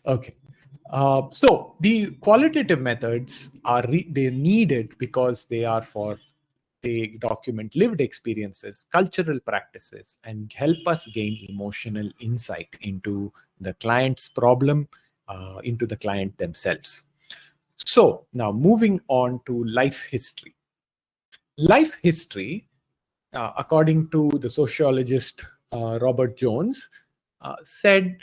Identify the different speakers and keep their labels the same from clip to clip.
Speaker 1: Okay. So the qualitative methods are they're needed because they document lived experiences, cultural practices, and help us gain emotional insight into the client's problem, into the client themselves. So now moving on to life history. Life history, according to the sociologist Robert Jones, said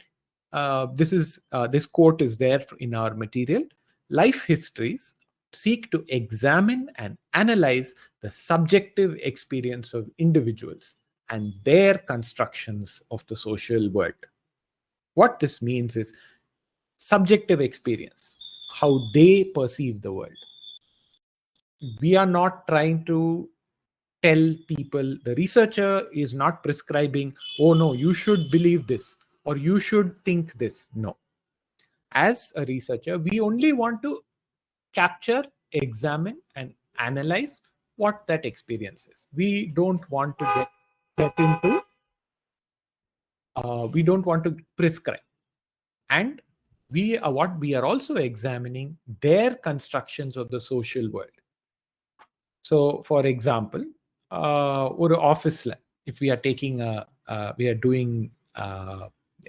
Speaker 1: this quote is there in our material. Life histories seek to examine and analyze the subjective experience of individuals and their constructions of the social world. What this means is subjective experience, how they perceive the world. We are not trying to tell people, the researcher is not prescribing, oh no, you should believe this or you should think this. No. As a researcher, we only want to capture, examine, and analyze what that experience is. We don't want to get into, we don't want to prescribe. And what we are also examining their constructions of the social world. So, for example, or office, if we are taking we are doing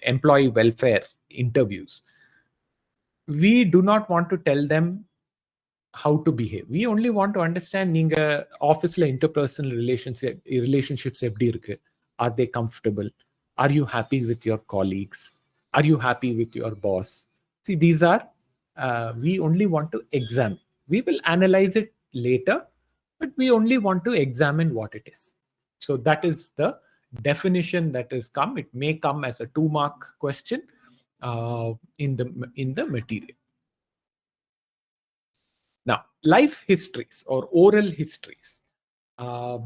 Speaker 1: employee welfare interviews, we do not want to tell them how to behave. We only want to understand நீங்க ஆஃபீஸ்ல interpersonal relationships எப்படி இருக்கு? Are they comfortable? Are you happy with your colleagues? Are you happy with your boss? See, these are we only want to examine. We will analyze it later, but we only want to examine what it is. So that is the definition that is come. It may come as a 2-mark question in the material. Now, life histories or oral histories.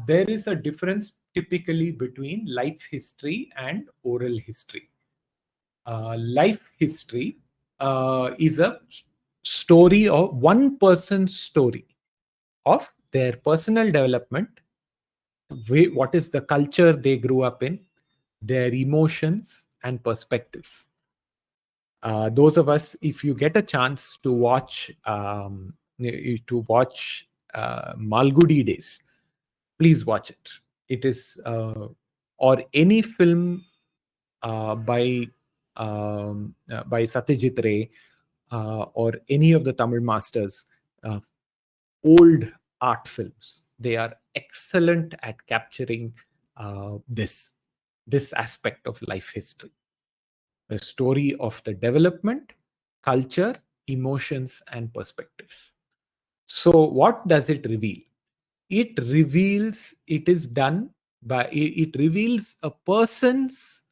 Speaker 1: There is a difference typically between life history and oral history. Life history is a story of one person's story of their personal development, what is the culture they grew up in, their emotions and perspectives. Those of us, if you get a chance to watch Malgudi Days, please watch it. It is or any film by Satyajit Ray or any of the Tamil masters, old art films. They are excellent at capturing this aspect of life history. The story of the development, culture, emotions, and perspectives. So, what does it reveal? It reveals, it reveals a person's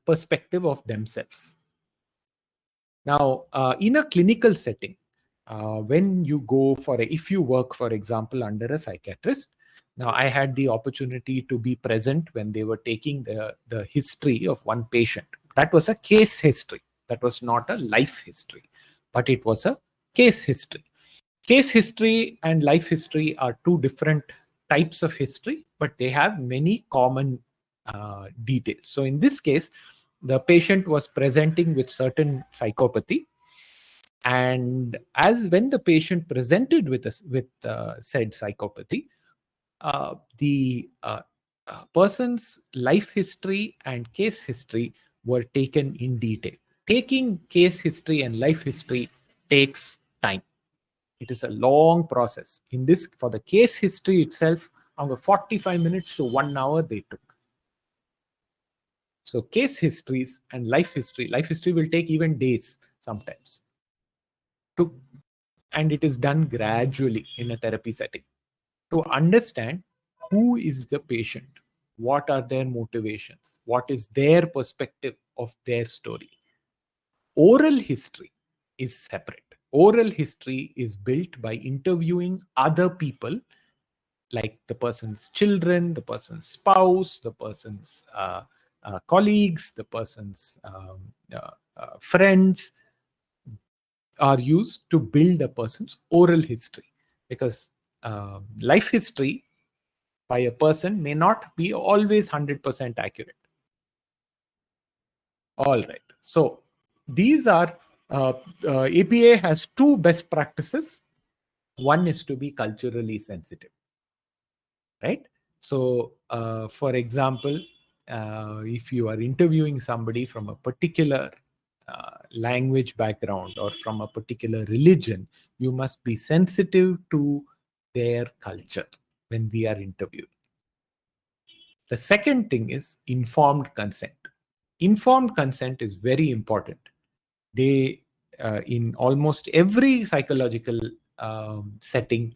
Speaker 1: perspective of themselves. Now, in a clinical setting, when you go if you work, for example, under a psychiatrist. Now, I had the opportunity to be present when they were taking the history of one patient. That was a case history. That was not a life history, but it was a case history. Case history and life history are two different types of history, but they have many common details. So in this case, the patient was presenting with certain psychopathy. And when the patient presented with said psychopathy, the person's life history and case history were taken in detail. Taking case history and life history takes time. It is a long process. For the case history itself, 45 minutes to 1 hour they took. So case histories and life history will take even days sometimes. And it is done gradually in a therapy setting to understand who is the patient, what are their motivations, what is their perspective of their story. Oral history is separate. Oral history is built by interviewing other people, like the person's children, the person's spouse, the person's colleagues, the person's friends, are used to build a person's oral history. Because life history by a person may not be always 100% accurate. All right. So these are APA has two best practices. One is to be culturally sensitive, right? So, for example, if you are interviewing somebody from a particular language background or from a particular religion, you must be sensitive to their culture when we are interviewing. The second thing is informed consent. Informed consent is very important. They, in almost every psychological setting,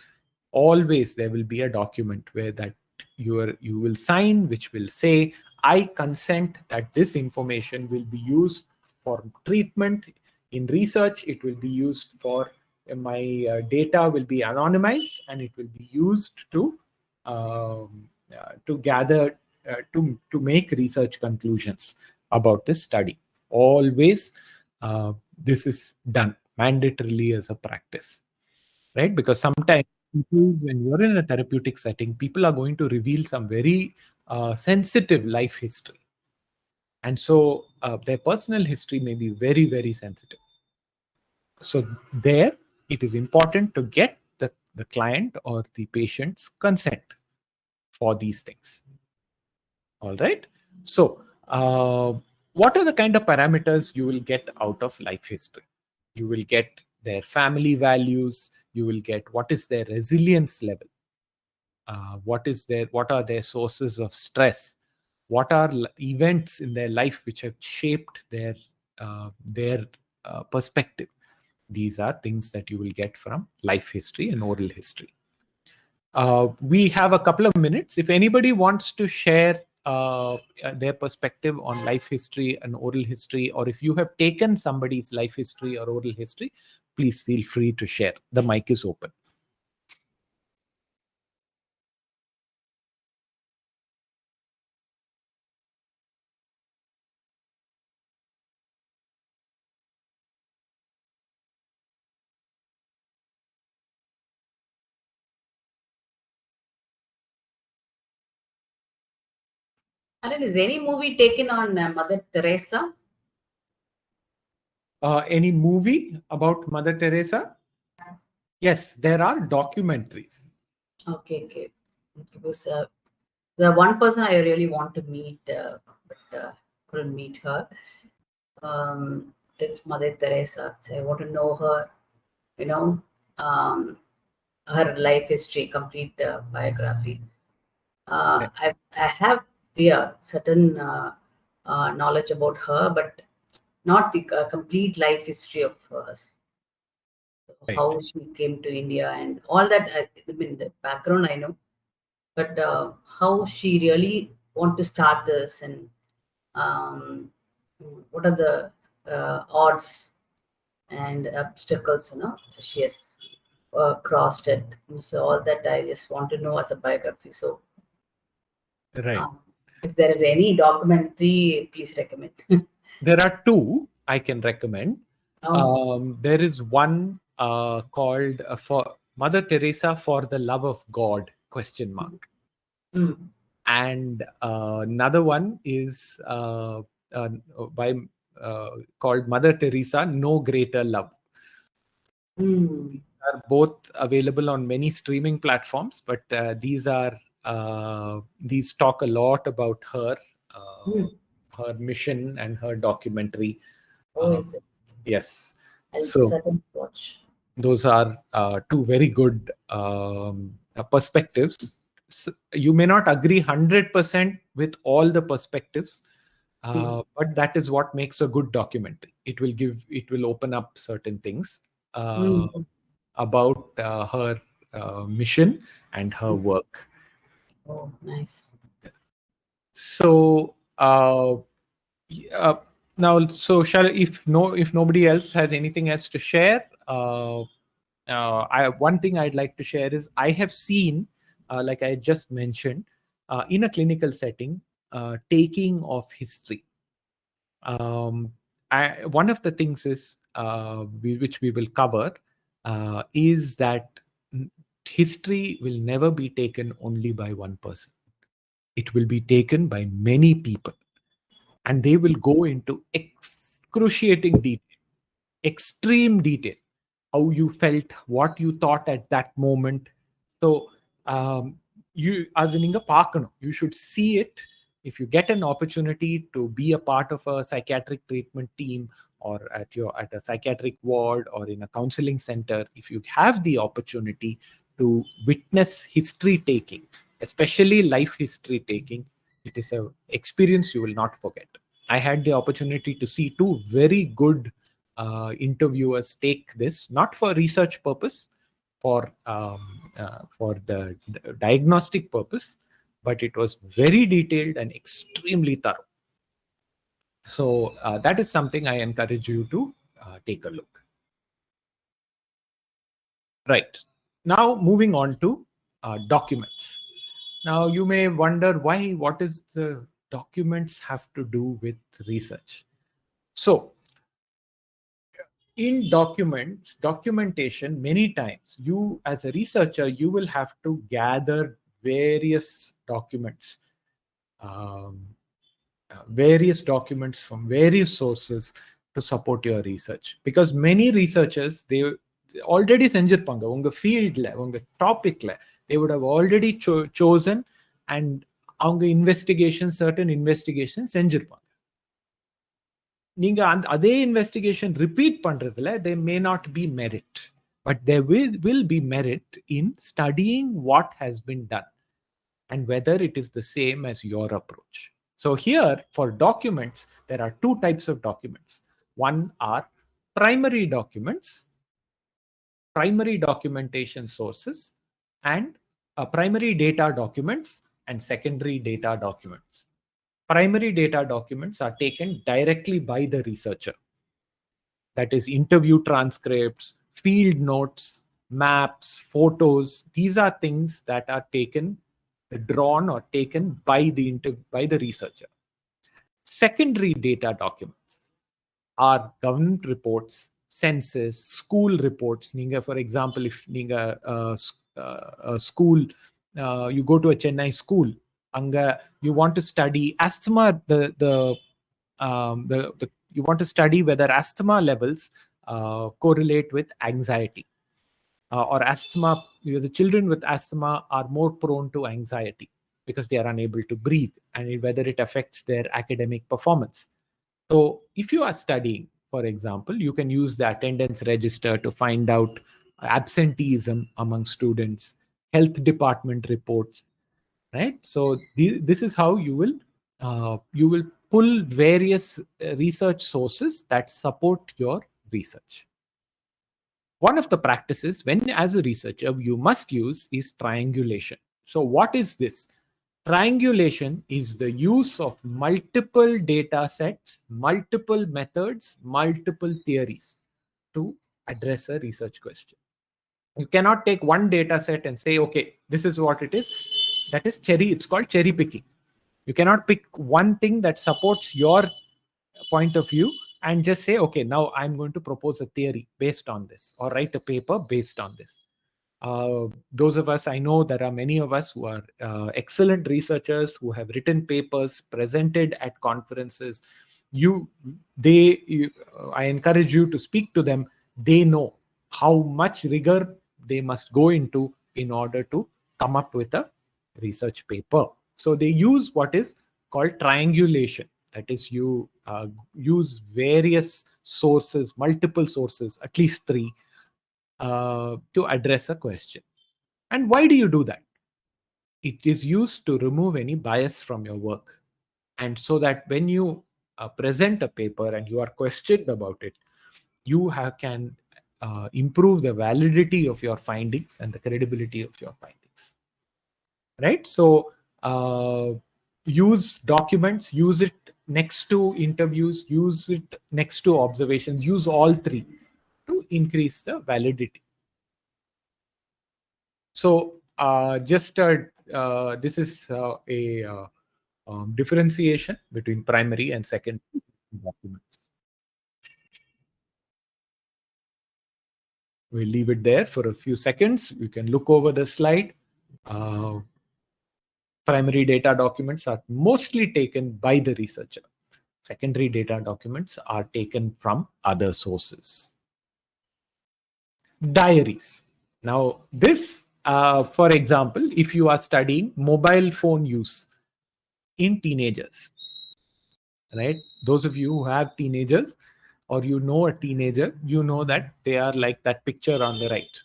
Speaker 1: always there will be a document where that you will sign, which will say, I consent that this information will be used for treatment. In research, it will be used for my data will be anonymized, and it will be used to gather to make research conclusions about this study. Always this is done mandatorily as a practice, right? Because sometimes when you're in a therapeutic setting, people are going to reveal some very sensitive life history, and so their personal history may be very, very sensitive. So there, it is important to get the client or the patient's consent for these things. All right. So, what are the kind of parameters you will get out of life history? You will get their family values. You will get what is their resilience level. What are their sources of stress? What are events in their life which have shaped their perspective? These are things that you will get from life history and oral history. We have a couple of minutes. If anybody wants to share their perspective on life history and oral history, or if you have taken somebody's life history or oral history, please feel free to share. The mic is open.
Speaker 2: And is any movie taken on Mother Teresa?
Speaker 1: Any movie about Mother Teresa? Yes, there are documentaries.
Speaker 2: Okay. Because the one person I really want to meet, but couldn't meet her. It's Mother Teresa. So I want to know her, you know, her life history, complete biography. I have certain knowledge about her, but not the complete life history of hers.
Speaker 1: Right.
Speaker 2: How she came to India and all that. I mean, the background I know, but how she really want to start this, and um, what are the odds and obstacles, she has crossed it. So all that I just want to know as a biography. So
Speaker 1: Right.
Speaker 2: if there is any documentary, please recommend.
Speaker 1: There are two I can recommend. There is one called for Mother Teresa for the Love of God ?
Speaker 2: Mm.
Speaker 1: And another one is by called Mother Teresa, No Greater Love.
Speaker 2: Mm.
Speaker 1: Are both available on many streaming platforms, but these talk a lot about her her mission and her documentary.
Speaker 2: Oh, is it?
Speaker 1: Yes.
Speaker 2: I'll
Speaker 1: So
Speaker 2: certainly watch.
Speaker 1: those are two very good perspectives. You may not agree 100% with all the perspectives, but that is what makes a good documentary. It will open up certain things about her mission and her work.
Speaker 2: Oh, nice.
Speaker 1: So now, so if nobody else has anything else to share, one thing I'd like to share is I have seen, like I just mentioned, in a clinical setting, taking of history. One of the things is which we will cover is that history will never be taken only by one person. It will be taken by many people, and they will go into excruciating detail, extreme detail, how you felt, what you thought at that moment. So you அது நீங்க பார்க்கணும். You should see it. If you get an opportunity to be a part of a psychiatric treatment team, or at a psychiatric ward, or in a counseling center, if you have the opportunity to witness history taking, especially life history taking, it is a experience you will not forget. I had the opportunity to see two very good interviewers take this, not for research purpose, for the diagnostic purpose, but it was very detailed and extremely thorough. So that is something I encourage you to take a look. Right. Now moving on to documents. Now you may wonder what is the documents have to do with research. So in documentation, many times you as a researcher, you will have to gather various documents, um, from various sources to support your research, because many researchers, they already செஞ்சிருப்பாங்க உங்க ஃபீல்ட்ல, உங்க டாபிக்ல. They would have already chosen, and அவங்க certain investigation செஞ்சிருப்பாங்க. நீங்க அதே investigation repeat பண்றதுல there may not be merit, but there will be merit in studying what has been done and whether it is the same as your approach. So here, for documents, there are two types of documents. One are primary documents, primary documentation sources, and primary data documents and secondary data documents. Primary data documents are taken directly by the researcher. That is interview transcripts, field notes, maps, photos. These are things that are drawn or taken by the researcher. Secondary data documents are government reports, census, school reports. Ninga, for example, if ninga school, you go to a Chennai school, anga you want to study asthma, you want to study whether asthma levels correlate with anxiety, or asthma. The children with asthma are more prone to anxiety because they are unable to breathe, and whether it affects their academic performance. So if you are studying, for example, you can use the attendance register to find out absenteeism among students, health department reports, right? So this is how you will pull various research sources that support your research. One of the practices when as a researcher you must use is triangulation. So what is this? Triangulation is the use of multiple data sets, multiple methods, multiple theories to address a research question. You cannot take one data set and say, okay, this is what it is. That is it's called cherry picking. You cannot pick one thing that supports your point of view and just say, okay, now I'm going to propose a theory based on this, or write a paper based on this. Those of us, I know there are many of us who are excellent researchers who have written papers, presented at conferences. I encourage you to speak to them. They know how much rigor they must go into in order to come up with a research paper. So they use what is called triangulation. That is, you use various sources, multiple sources, at least 3, to address a question. And why do you do that? It is used to remove any bias from your work. And so that when you present a paper and you are questioned about it, you can improve the validity of your findings and the credibility of your findings. Right? So use documents, use it next to interviews, use it next to observations, use all 3 to increase the validity. So this is a differentiation between primary and secondary documents. We'll leave it there for a few seconds. You can look over the slide. Primary data documents are mostly taken by the researcher. Secondary data documents are taken from other sources. Diaries. Now, this, for example, if you are studying mobile phone use in teenagers, right? Those of you who have teenagers or you know a teenager, you know that they are like that picture on the right.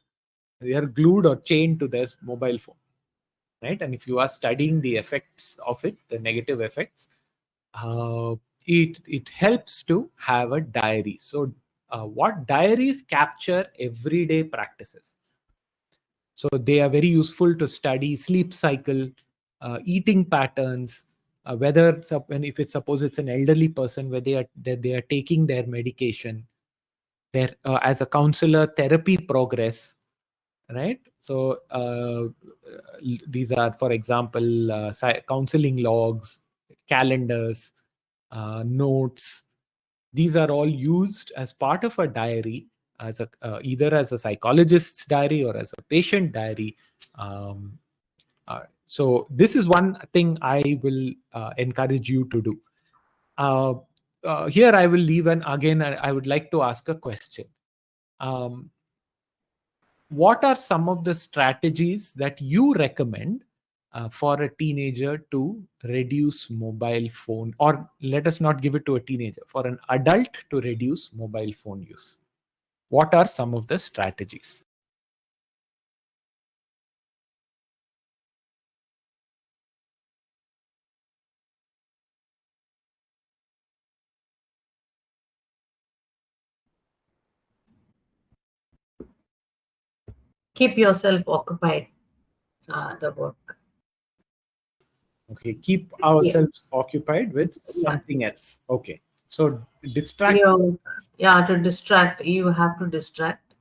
Speaker 1: They are glued or chained to their mobile phone, right? And if you are studying the effects of it, the negative effects, uh, it helps to have a diary. So, what diaries capture everyday practices. So they are very useful to study sleep cycle, eating patterns, whether when if it's suppose it's an elderly person where they are taking their medication, their as a counselor therapy progress, right? So these are, for example, counseling logs, calendars, notes. These are all used as part of a diary, as a either as a psychologist's diary or as a patient diary. Um, so this is one thing I will encourage you to do. Uh, Here I will leave, and again I would like to ask a question. Um, what are some of the strategies that you recommend for a teenager to reduce mobile phone, or let us not give it to a teenager, for an adult to reduce mobile phone use? What are some of the strategies?
Speaker 2: Keep yourself occupied, the work.
Speaker 1: Okay, keep
Speaker 2: Yeah,
Speaker 1: ourselves occupied with
Speaker 2: yeah.
Speaker 1: something else. Okay, so distract.
Speaker 2: You, yeah, to distract, you have to distract.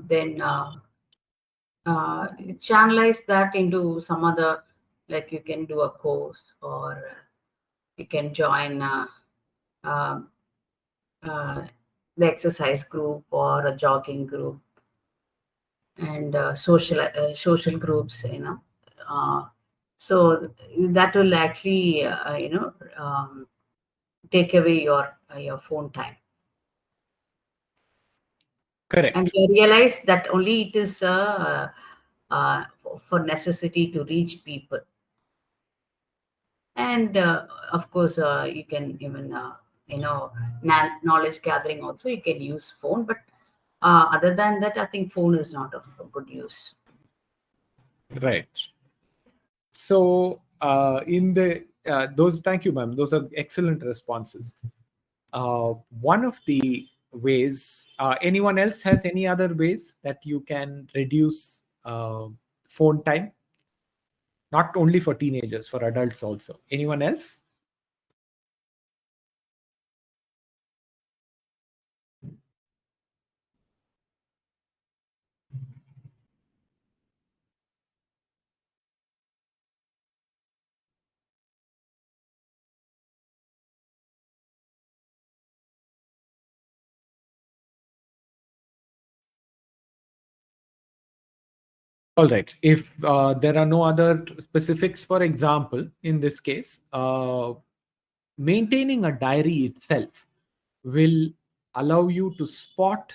Speaker 2: Then channelize that into some other, like you can do a course, or you can join um, uh, the exercise group or a jogging group, and social groups, uh, so that will actually take away your phone time, and
Speaker 1: Correct.
Speaker 2: you realize that only it is for necessity to reach people. And of course, you can even knowledge gathering also you can use phone, but other than that, I think phone is not of good use.
Speaker 1: Right. So in the those, thank you, ma'am. Those are excellent responses. One of the ways, anyone else has any other ways that you can reduce phone time? Not only for teenagers, for adults also. Anyone else? All right. If there are no other specifics, for example, in this case, maintaining a diary itself will allow you to spot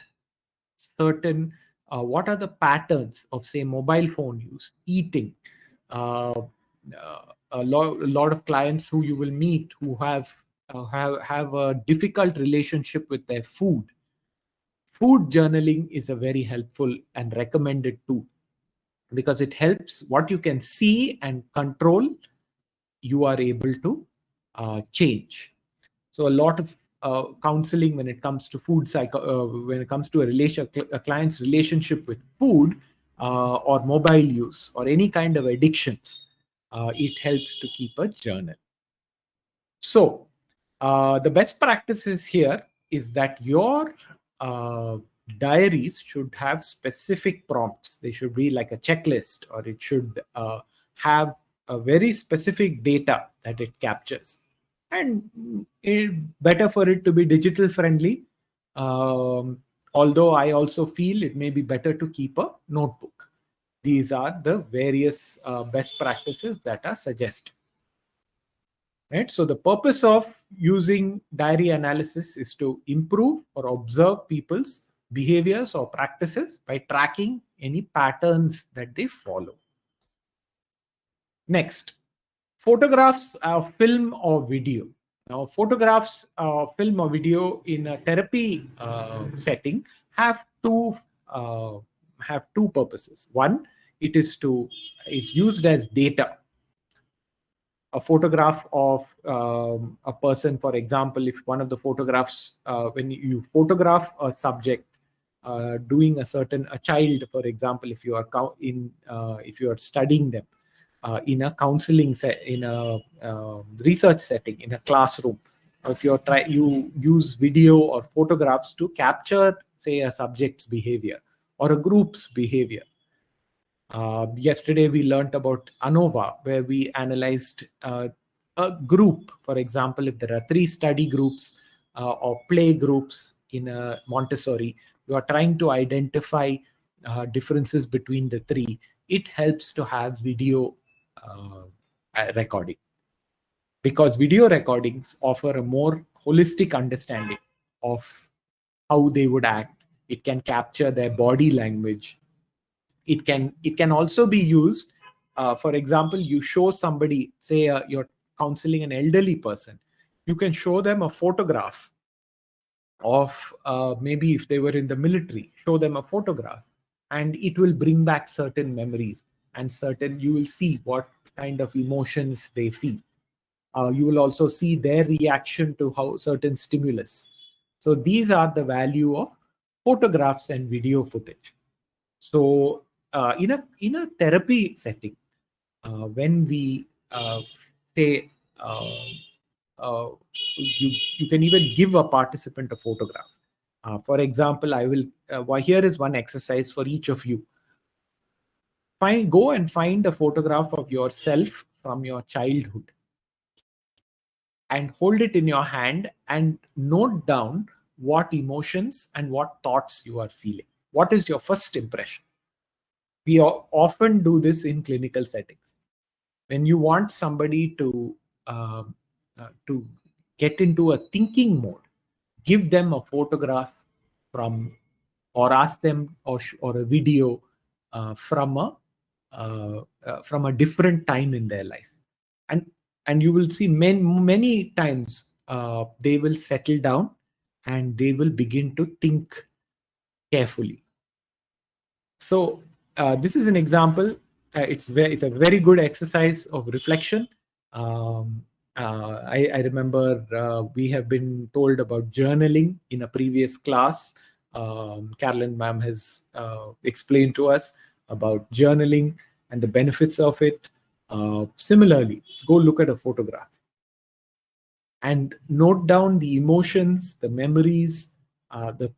Speaker 1: certain what are the patterns of, say, mobile phone use, eating. uh, a lot of clients who you will meet who have a difficult relationship with their food journaling is a very helpful and recommended tool, because it helps what you can see and control, you are able to change. So a lot of counseling when it comes to when it comes to a client's relationship with food, or mobile use or any kind of addictions, it helps to keep a journal. So the best practices here is that your uh, diaries should have specific prompts. They should be like a checklist, or it should have a very specific data that it captures. And better for it to be digital friendly. Um, Although I also feel it may be better to keep a notebook. These are the various best practices that are suggested. right? So the purpose of using diary analysis is to improve or observe people's behaviors or practices by tracking any patterns that they follow. Next, photographs, film or video. Now, photographs, film or video in a therapy setting have uh, two purposes. One, it's used as data. A photograph of a person, for example, if one of the photographs, when you photograph a subject doing a child, for example, if you are if you are studying them in a counseling in a research setting, in a classroom, or if you use video or photographs to capture, say, a subject's behavior or a group's behavior. Yesterday, we learned about ANOVA, where we analyzed a group. For example, if there are 3 study groups or play groups in a Montessori, you are trying to identify differences between the 3. It helps to have video recording, because video recordings offer a more holistic understanding of how they would act. It can capture their body language. It can also be used, for example, you show somebody, say, you're counseling an elderly person, you can show them a photograph of, maybe if they were in the military, show them a photograph, and it will bring back certain memories, and you will see what kind of emotions they feel. You will also see their reaction to how certain stimulus. So these are the value of photographs and video footage. So in a therapy setting, when we say, you can even give a participant a photograph. For example, I will. Here is one exercise for each of you. Go and find a photograph of yourself from your childhood, and hold it in your hand and note down what emotions and what thoughts you are feeling. What is your first impression? We often do this in clinical settings. When you want somebody to get into a thinking mode, give them a photograph from, or ask them, or a video from a different time in their life, and you will see many times they will settle down and they will begin to think carefully. So this is an example. It's a very good exercise of reflection. I remember we have been told about journaling in a previous class. Carolyn ma'am has explained to us about journaling and the benefits of it. Similarly, go look at a photograph and note down the emotions, the memories, the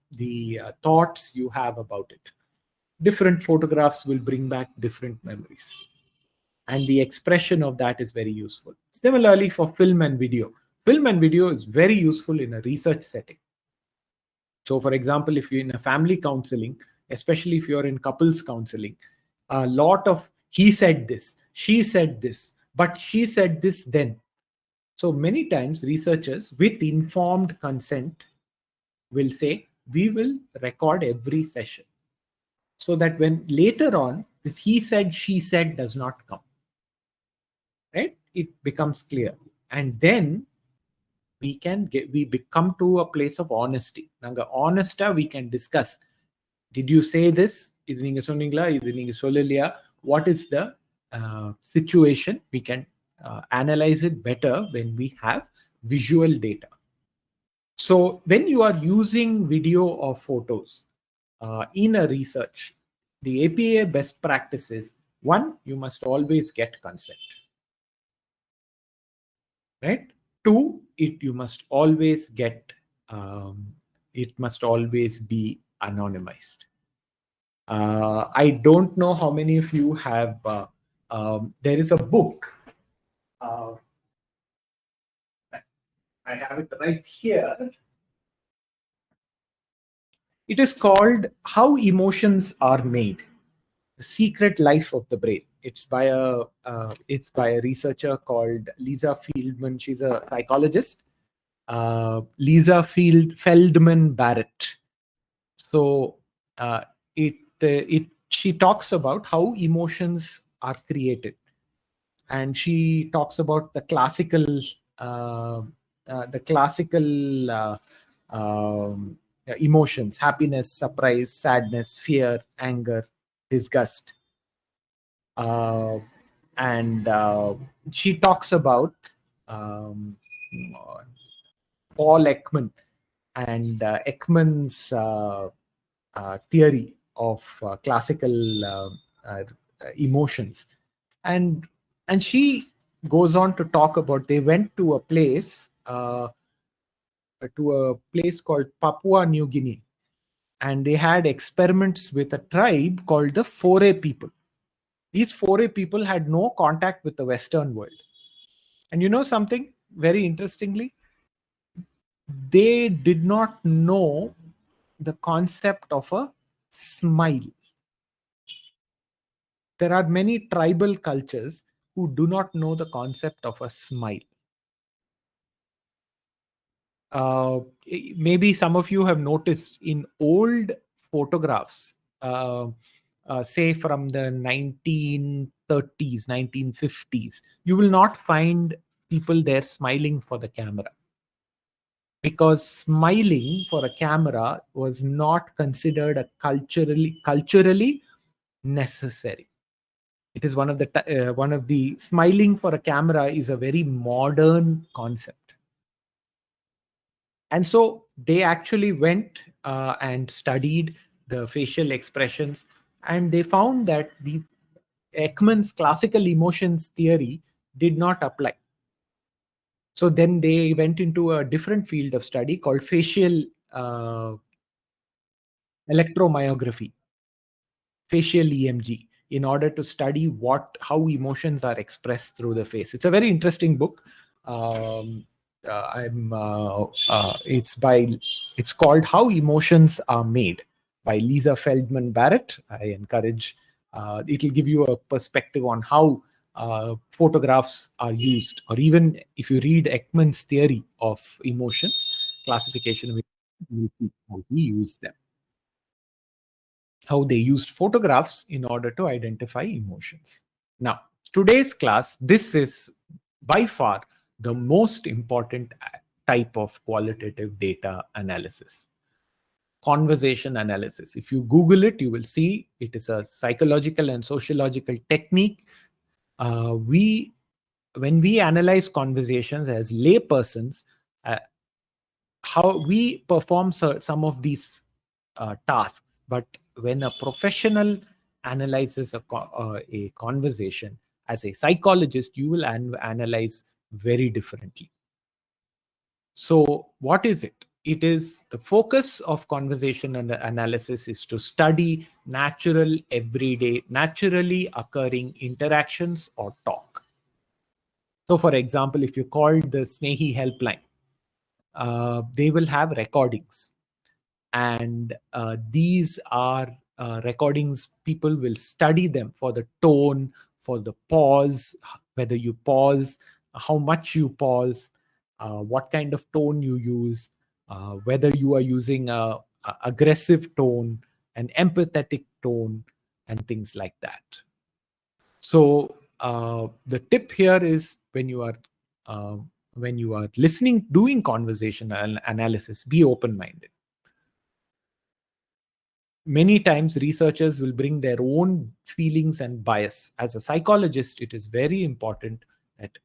Speaker 1: thoughts you have about it. Different photographs will bring back different memories, and the expression of that is very useful. Similarly, for film and video is very useful in a research setting. So for example, if you're in a family counseling, especially if you're in couples counseling, a lot of he said this, she said this, but she said this then. So many times researchers with informed consent will say, we will record every session, so that when later on this he said, she said does not come, right? It becomes clear. And then we become to a place of honesty. Nanga honesta we can discuss. Did you say this? இது நீங்க சொன்னீங்களா? இது நீங்க சொல்லலையா? What is the situation? We can analyze it better when we have visual data. So when you are using video or photos in a research, the APA best practices: one, you must always get consent, right? Two, you must always get it must always be anonymized. I don't know how many of you have there is a book, I have it right here. It is called How Emotions Are Made: The Secret Life of the Brain. It's by a researcher called Lisa Feldman. She's a psychologist. Lisa Feldman Barrett. So she talks about how emotions are created, and she talks about uh, the classical emotions: happiness, surprise, sadness, fear, anger, disgust. uh, and she talks about um, Paul Ekman and Ekman's theory of classical emotions, and she goes on to talk about, they went to a place called Papua New Guinea, and they had experiments with a tribe called the Foray people. These Foray people had no contact with the Western world. And you know something very interestingly? They did not know the concept of a smile. There are many tribal cultures who do not know the concept of a smile. Uh, Maybe some of you have noticed in old photographs, say from the 1930s, 1950s, you will not find people there smiling for the camera, because smiling for a camera was not considered a culturally necessary. It is one of the smiling for a camera is a very modern concept. And so they actually went and studied the facial expressions, and they found that the Ekman's classical emotions theory did not apply. So then they went into a different field of study called facial uh, electromyography, facial EMG, in order to study how emotions are expressed through the face. It's a very interesting book. Um, it's called How Emotions Are Made by Lisa Feldman Barrett. I encourage. It will give you a perspective on how photographs are used, or even if you read Ekman's theory of emotions, classification of emotions, you will see how he used them, how they used photographs in order to identify emotions. Now, today's class, this is by far the most important type of qualitative data analysis: conversation analysis. If you Google it, you will see it is a psychological and sociological technique. We When we analyze conversations as laypersons, uh, how we perform some of these tasks, but when a professional analyzes a conversation as a psychologist, you will analyze very differently. So what is it? It is the focus of conversation and analysis is to study natural, everyday, naturally occurring interactions or talk. So for example, if you called the Snehi helpline, they will have recordings, and these are recordings. People will study them for the tone, for the pause, whether you pause, how much you pause, what kind of tone you use, whether you are using a aggressive tone, an empathetic tone, and things like that. So the tip here is, uh, when you are listening, doing conversational analysis, be open-minded. Many times researchers will bring their own feelings and bias. As a psychologist, it is very important that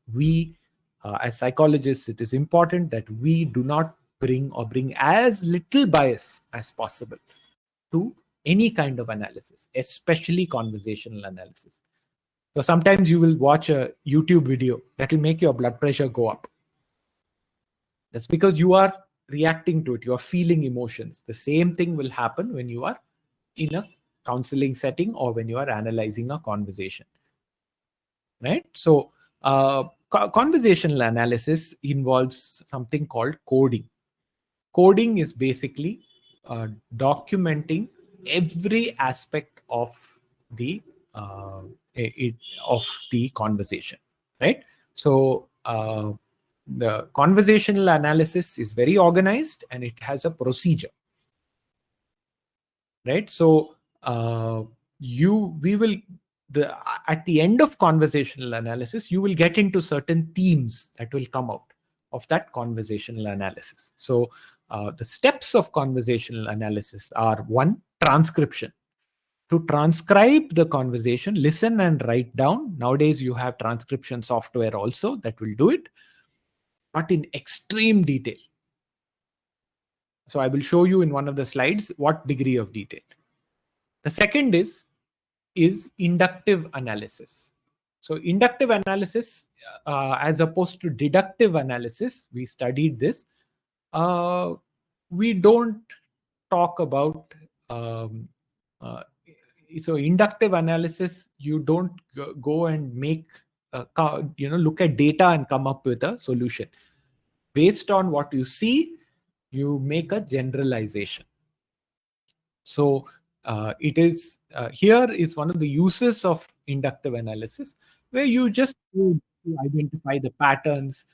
Speaker 1: as psychologists, it is important that we do not bring as little bias as possible to any kind of analysis, especially conversational analysis. So sometimes you will watch a YouTube video that will make your blood pressure go up. That's because you are reacting to it. You are feeling emotions. The same thing will happen when you are in a counseling setting or when you are analyzing a conversation, right? So conversational analysis involves something called coding. Coding is basically documenting every aspect of the of the conversation, right? So the conversational analysis is very organized and it has a procedure, right? So we will at the end of conversational analysis, you will get into certain themes that will come out of that conversational analysis. So the steps of conversational analysis are: one, transcription. To transcribe the conversation, listen and write down. Nowadays, you have transcription software also that will do it, but in extreme detail. So I will show you in one of the slides what degree of detail. The second is inductive analysis. So inductive analysis, as opposed to deductive analysis, we studied this. We don't talk about so inductive analysis, you don't go and make look at data and come up with a solution. Based on what you see, you make a generalization. So it is here is one of the uses of inductive analysis, where you just identify the patterns.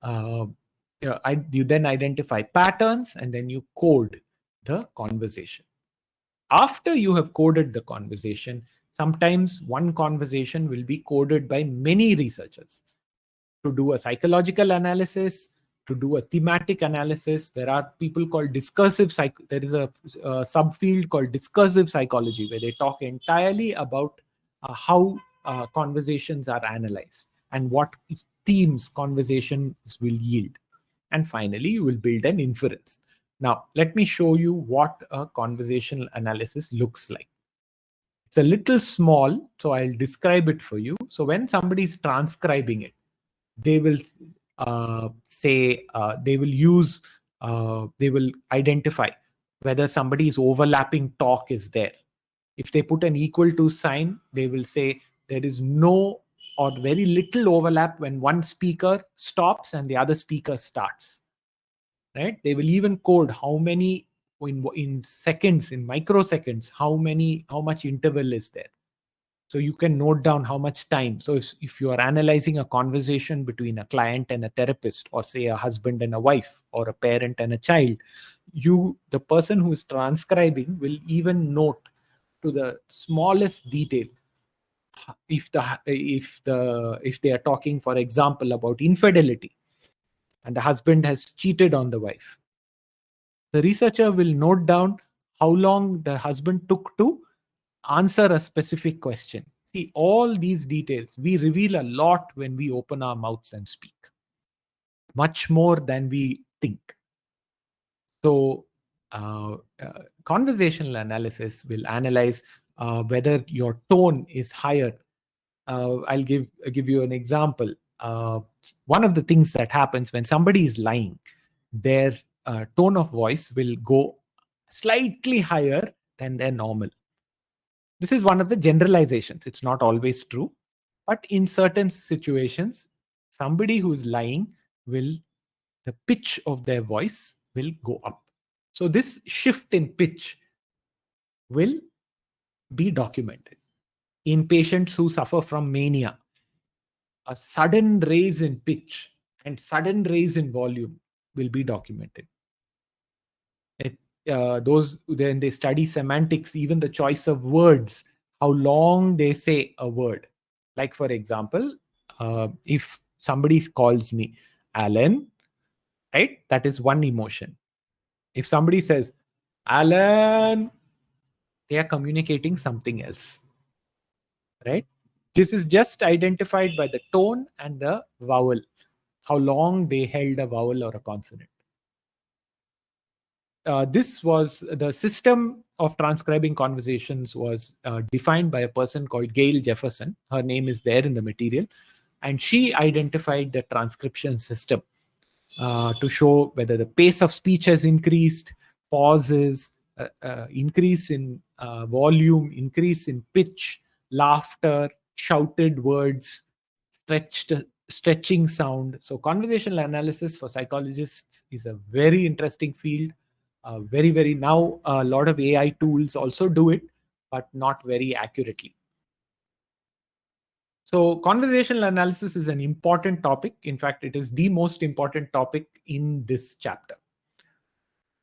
Speaker 1: You then identify patterns and then you code the conversation. After you have coded the conversation, sometimes one conversation will be coded by many researchers to do a psychological analysis, to do a thematic analysis. There are people called there is a subfield called discursive psychology, where they talk entirely about how conversations are analyzed and what themes conversations will yield. And finally, you will build an inference. Now, let me show you what a conversational analysis looks like. It's a little small, so I'll describe it for you. So when somebody is transcribing it, they will they will identify whether somebody's overlapping talk is there. If they put an equal to sign, they will say there is no or very little overlap when one speaker stops and the other speaker starts, right? They will even code how many in seconds, in microseconds, how much interval is there. So you can note down how much time. So if you are analyzing a conversation between a client and a therapist, or say a husband and a wife, or a parent and a child, the person who is transcribing will even note to the smallest detail if they are talking, for example, about infidelity, and the husband has cheated on the wife. The researcher will note down how long the husband took to answer a specific question. See, all these details, we reveal a lot when we open our mouths and speak, much more than we think. So, conversational analysis will analyze whether your tone is higher. I'll give you an example. One of the things that happens when somebody is lying, their tone of voice will go slightly higher than their normal. This is one of the generalizations. It's not always true, but in certain situations, somebody who's lying the pitch of their voice will go up. So this shift in pitch will be documented. In patients who suffer from mania, a sudden raise in pitch and sudden raise in volume will be documented. Those then they study semantics, even the choice of words, how long they say a word. Like, for example, if somebody calls me Alan, right, that is one emotion. If somebody says Alan, they are communicating something else, right? This is just identified by the tone and the vowel, how long they held a vowel or a consonant. This was the system of transcribing conversations was defined by a person called Gail Jefferson. Her name is there in the material, and she identified the transcription system to show whether the pace of speech has increased, pauses, increase in volume, increase in pitch, laughter, shouted words, stretching sound. So conversational analysis for psychologists is a very interesting field. Very now a lot of AI tools also do it, but not very accurately. So conversational analysis is an important topic. In fact, it is the most important topic in this chapter.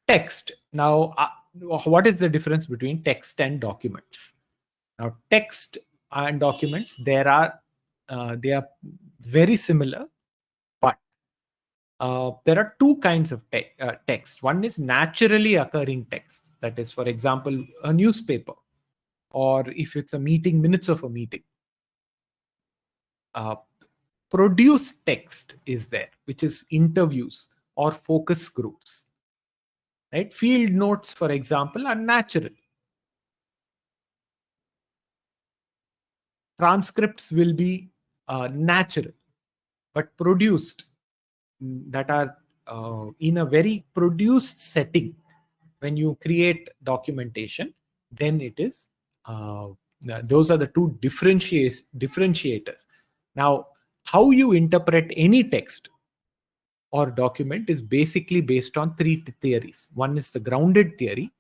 Speaker 1: Text. Now, what is the difference between text and documents? Now, text and documents, they are very similar, but there are two kinds of text. One is naturally occurring text. That is, for example, a newspaper, or if it's a meeting, minutes of a meeting. Uh, produced text is there, which is interviews or focus groups. Right? Field notes, for example, are natural. Transcripts will be natural, but produced, that are in a very produced setting. When you create documentation, then it is those are the two differentiators. Now, how you interpret any text or document is basically based on three theories. One is the grounded theory.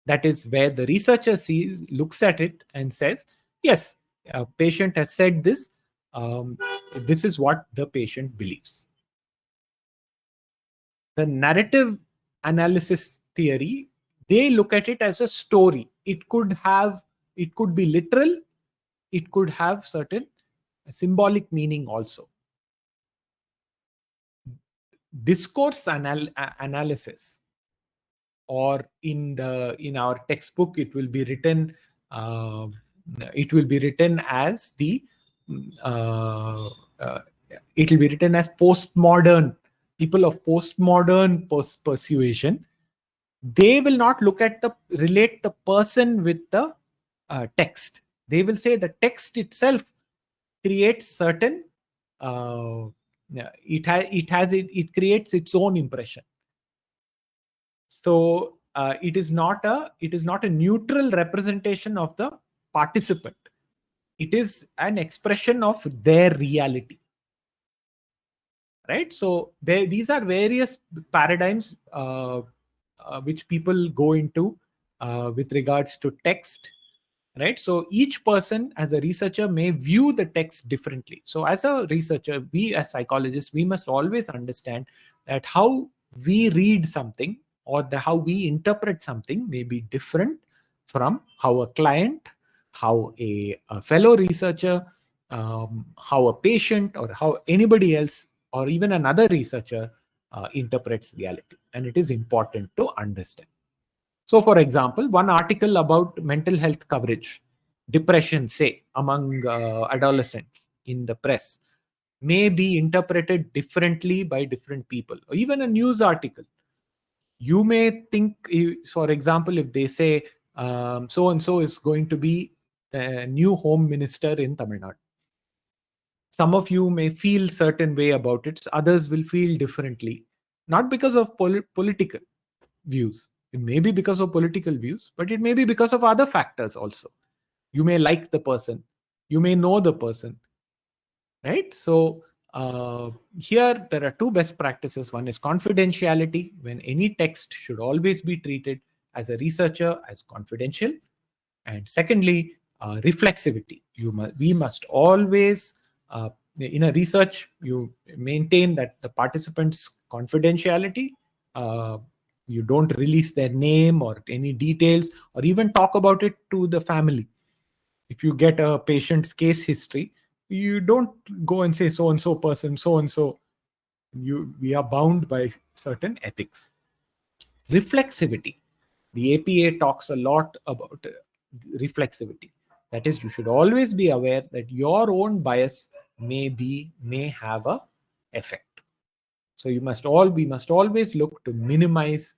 Speaker 1: That is where the researcher looks at it and says, yes, a patient has said this. This is what the patient believes. The narrative analysis theory, they look at it as a story. It could be literal, it could have certain symbolic meaning also. Discourse analysis, or in our textbook, it will be written as the uh, uh, it will be written as postmodern. People of postmodern persuasion, they will not relate the person with the text. They will say the text itself creates certain it creates its own impression. So it is not a neutral representation of the participant. It is an expression of their reality. Right? So these are various paradigms which people go into with regards to text. Right? So each person as a researcher may view the text differently. So as a researcher, we as psychologists, we must always understand that how we read something, or how we interpret something, may be different from how a client, how a fellow researcher, how a patient, or how anybody else, or even another researcher interprets reality. And it is important to understand. So, for example, one article about mental health coverage, depression, say, among adolescents in the press, may be interpreted differently by different people. Or even a news article, you may think, for example, if they say so and so is going to be the new home minister in Tamil Nadu, some of you may feel certain way about it, others will feel differently, not because of political views. It may be because of political views, but it may be because of other factors also. You may like the person, you may know the person, right? So here there are two best practices. One is confidentiality, when any text should always be treated as a researcher as confidential. And secondly, reflexivity. We must always, in a research, you maintain that the participants' confidentiality. You don't release their name or any details, or even talk about it to the family. If you get a patient's case history, you don't go and say so and so person, so and so. We are bound by certain ethics. Reflexivity. The APA talks a lot about reflexivity. That is, you should always be aware that your own bias may have a effect. So we must always look to minimize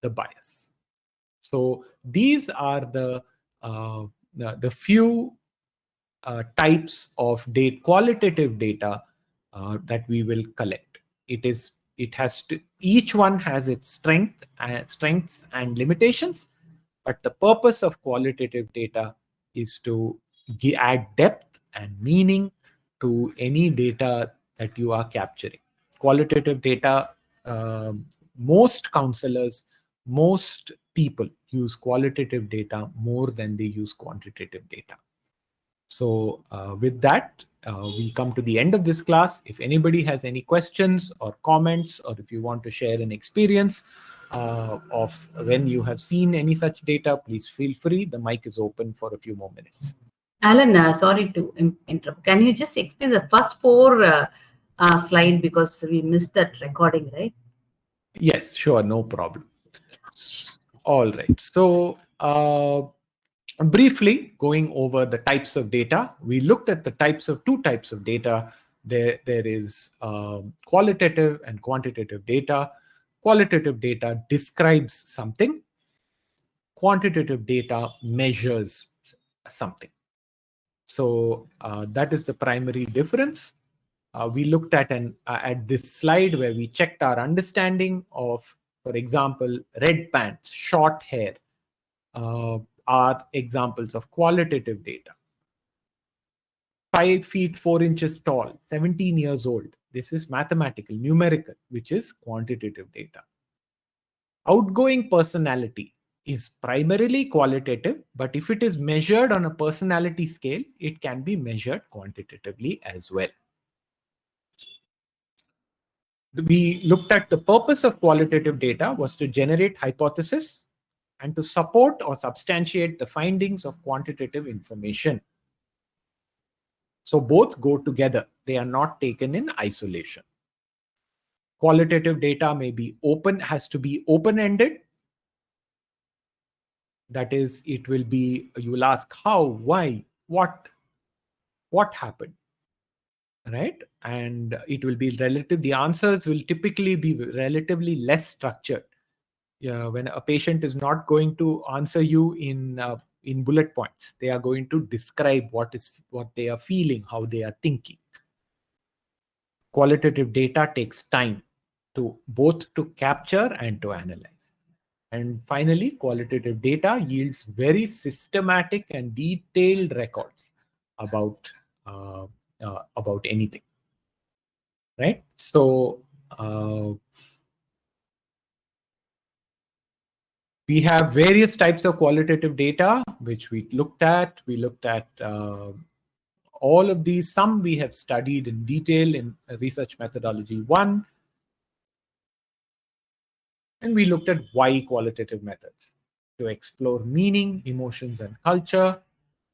Speaker 1: the bias. So these are the few types of qualitative data that we will collect. Each one has its strengths and limitations, but the purpose of qualitative data is to add depth and meaning to any data that you are capturing. Qualitative data, most counselors, most people use qualitative data more than they use quantitative data. So with that, we come to the end of this class. If anybody has any questions or comments, or if you want to share an experience of when you have seen any such data, please feel free. The mic is open for a few more minutes.
Speaker 2: Alan, sorry to interrupt. Can you just explain the first four slide, because we missed that recording, right?
Speaker 1: Yes, sure, no problem. All right. So briefly going over the types of data, we looked at the two types of data. There is qualitative and quantitative data. Qualitative data describes something. Quantitative data measures something. So that is the primary difference. We looked at at this slide where we checked our understanding of, for example, red pants, short hair, are examples of qualitative data. 5 feet 4 inches tall, 17 years old. This is mathematical, numerical, which is quantitative data. Outgoing personality is primarily qualitative, but if it is measured on a personality scale, it can be measured quantitatively as well. We looked at the purpose of qualitative data was to generate hypotheses and to support or substantiate the findings of quantitative information. So both go together. They are not taken in isolation. Qualitative data may be open, has to be open-ended. That is, it will be, you will ask how, why, what happened, right? And it will be relative. The answers will typically be relatively less structured. When a patient is not going to answer you in bullet points, they are going to describe what they are feeling, how they are thinking. Qualitative data takes time to both to capture and to analyze. And finally, qualitative data yields very systematic and detailed records about anything, right? So we have various types of qualitative data which we looked at. We looked at all of these. Some we have studied in detail in research methodology 1. And we looked at why qualitative methods, to explore meaning, emotions, and culture,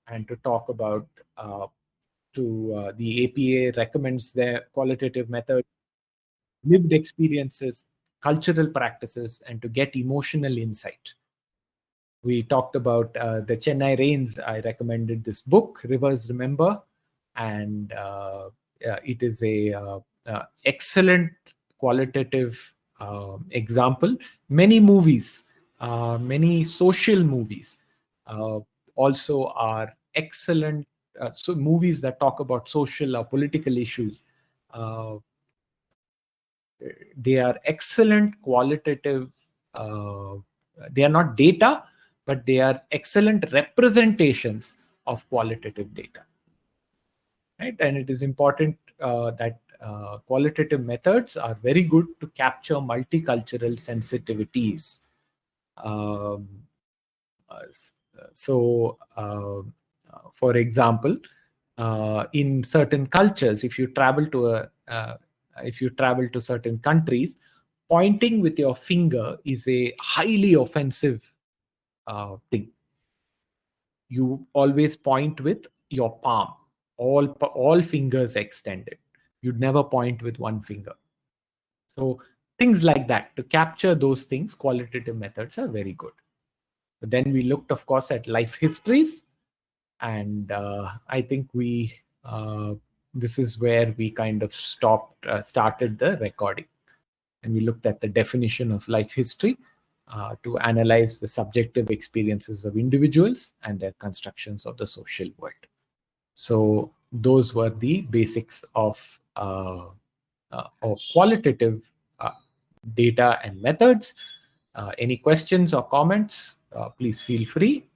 Speaker 1: and to talk about the APA recommends their qualitative method, lived experiences, cultural practices, and to get emotional insight. We talked about the Chennai Rains. I recommended this book, Rivers Remember, and it is a excellent qualitative example. Many movies, many social movies also are excellent. So movies that talk about social or political issues, they are excellent qualitative. They are not data, but they are excellent representations of qualitative data, right? And it is important that qualitative methods are very good to capture multicultural sensitivities. Um, for example, in certain cultures, if you travel to certain countries, pointing with your finger is a highly offensive thing. You always point with your palm, all fingers extended. You'd never point with one finger. So things like that, to capture those things, qualitative methods are very good. But then we looked, of course, at life histories, and I think this is where we kind of started the recording, and we looked at the definition of life history to analyze the subjective experiences of individuals and their constructions of the social world. So those were the basics of qualitative data and methods. Any questions or comments, please feel free.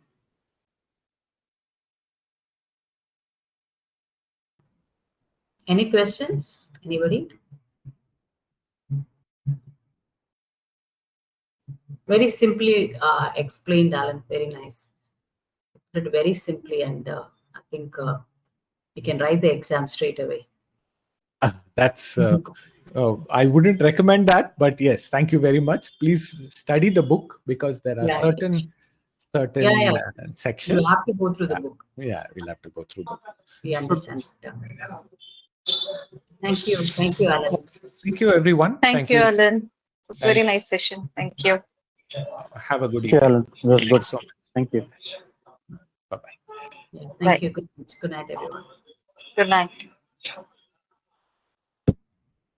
Speaker 2: Any questions? Anybody? Very simply explained, Alan. Very nice. Put it very simply, and I think you can write the exam straight away.
Speaker 1: That's I wouldn't recommend that, but yes, thank you very much. Please study the book, because there are
Speaker 2: Yeah.
Speaker 1: certain
Speaker 2: Yeah. You
Speaker 1: sections.
Speaker 2: have to go through the book.
Speaker 1: Yeah, we'll have to go through book.
Speaker 2: We understand. Thank you, Alan.
Speaker 1: Thank you, everyone.
Speaker 3: Thank you, Alan. It was a very
Speaker 1: Thanks.
Speaker 3: nice session. Thank you.
Speaker 1: Have a good
Speaker 4: Thank you,
Speaker 1: evening.
Speaker 4: Alan. It was good.
Speaker 1: So,
Speaker 4: Thank you.
Speaker 1: bye bye.
Speaker 2: Yeah,
Speaker 3: Bye.
Speaker 2: thank you. Good night, everyone.
Speaker 3: Good night.